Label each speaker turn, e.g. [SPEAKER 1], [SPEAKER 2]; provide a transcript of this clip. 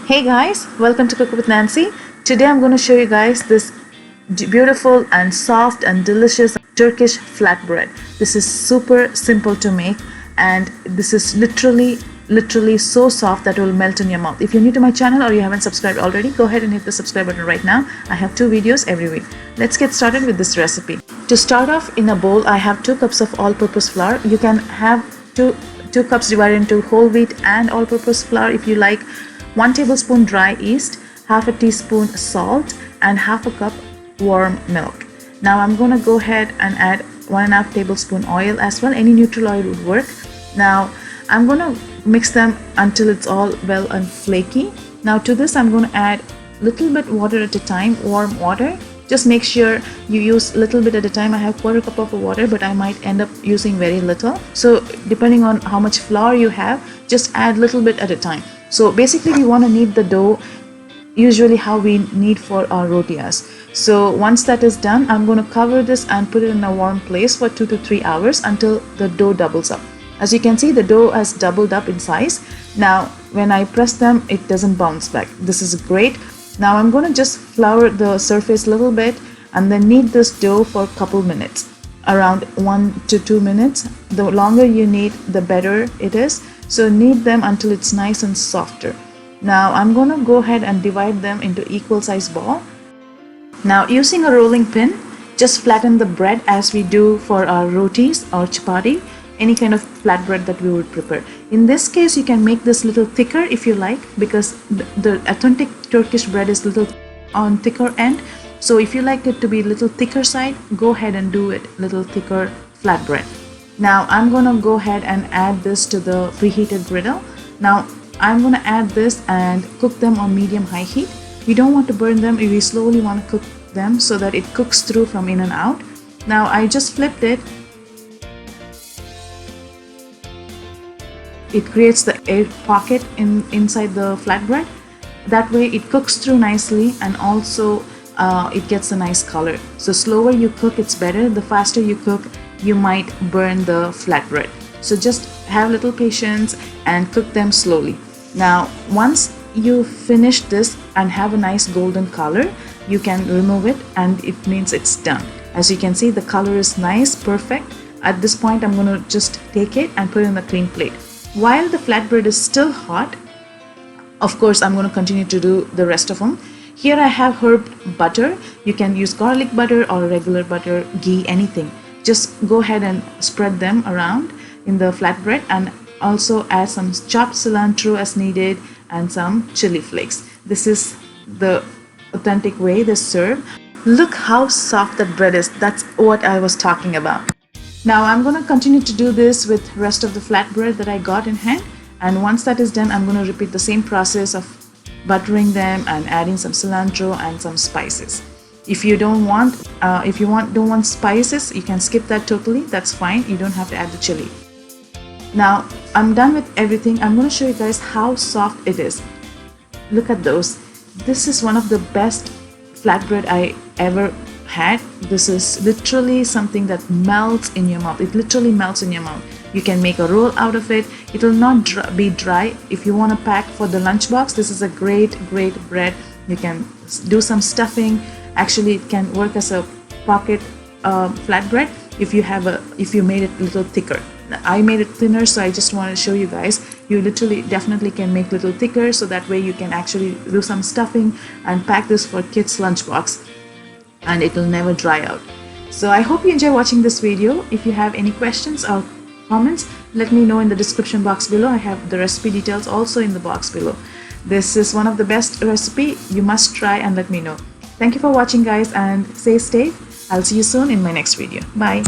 [SPEAKER 1] Hey guys, welcome to Cook with Nancy. Today I'm going to show you guys this beautiful and soft and delicious Turkish flatbread. This is super simple to make and this is literally so soft that it will melt in your mouth. If you're new to my channel or you haven't subscribed already, go ahead and hit the subscribe button right now. I have 2 videos every week. Let's get started with this recipe. To start off, in a bowl I have 2 cups of all-purpose flour. You can have two cups divided into whole wheat and all-purpose flour if you like. 1 tablespoon dry yeast, half a teaspoon salt, and half a cup warm milk. Now I'm gonna go ahead and add 1.5 tablespoon oil as well. Any neutral oil would work. Now I'm gonna mix them until it's all well and flaky. Now to this I'm gonna add little bit water at a time, warm water. Just make sure you use little bit at a time. I have 1/4 cup of water, but I might end up using very little. So depending on how much flour you have, just add little bit at a time. So basically we want to knead the dough usually how we knead for our rotias. So once that is done, I'm going to cover this and put it in a warm place for 2 to 3 hours until the dough doubles up. As you can see, the dough has doubled up in size. Now when I press them, it doesn't bounce back. This is great. Now I'm going to just flour the surface a little bit and then knead this dough for a couple minutes, around 1 to 2 minutes. The longer you knead, the better it is. So knead them until it's nice and softer. Now I'm going to go ahead and divide them into equal size ball. Now using a rolling pin, just flatten the bread as we do for our rotis or chapati, any kind of flatbread that we would prepare. In this case, you can make this little thicker if you like, because the authentic Turkish bread is little on thicker end. So if you like it to be little thicker side, go ahead and do it little thicker flatbread. Now I'm gonna go ahead and add this to the preheated griddle. Now I'm gonna add this and cook them on medium-high heat. We don't want to burn them, we slowly want to cook them so that it cooks through from in and out. Now I just flipped it. It creates the air pocket inside the flatbread. That way it cooks through nicely and also it gets a nice color. So slower you cook, it's better. The faster you cook, you might burn the flatbread. So just have little patience and cook them slowly. Now once you finish this and have a nice golden color, you can remove it and it means it's done. As you can see, the color is nice, perfect. At this point I'm going to just take it and put it in a clean plate. While the flatbread is still hot, of course I'm going to continue to do the rest of them. Here I have herb butter. You can use garlic butter or regular butter, ghee, anything. Just go ahead and spread them around in the flatbread and also add some chopped cilantro as needed and some chili flakes. This is the authentic way they serve. Look how soft that bread is. That's what I was talking about. Now I'm going to continue to do this with rest of the flatbread that I got in hand, and once that is done, I'm going to repeat the same process of buttering them and adding some cilantro and some spices. If you don't want spices, you can skip that totally. That's fine. You don't have to add the chili. Now I'm done with everything. I'm going to show you guys how soft it is. Look at those. This is one of the best flatbread I ever had. This is literally something that melts in your mouth. It literally melts in your mouth. You can make a roll out of it. It will not be dry. If you want to pack for the lunchbox, this is a great bread. You can do some stuffing. Actually, it can work as a pocket flatbread if you made it a little thicker. I made it thinner, so I just want to show you guys. You definitely can make little thicker, so that way you can actually do some stuffing and pack this for kids' lunchbox, and it will never dry out. So I hope you enjoy watching this video. If you have any questions or comments, let me know in the description box below. I have the recipe details also in the box below. This is one of the best recipe. You must try and let me know. Thank you for watching guys, and stay safe. I'll see you soon in my next video. Bye.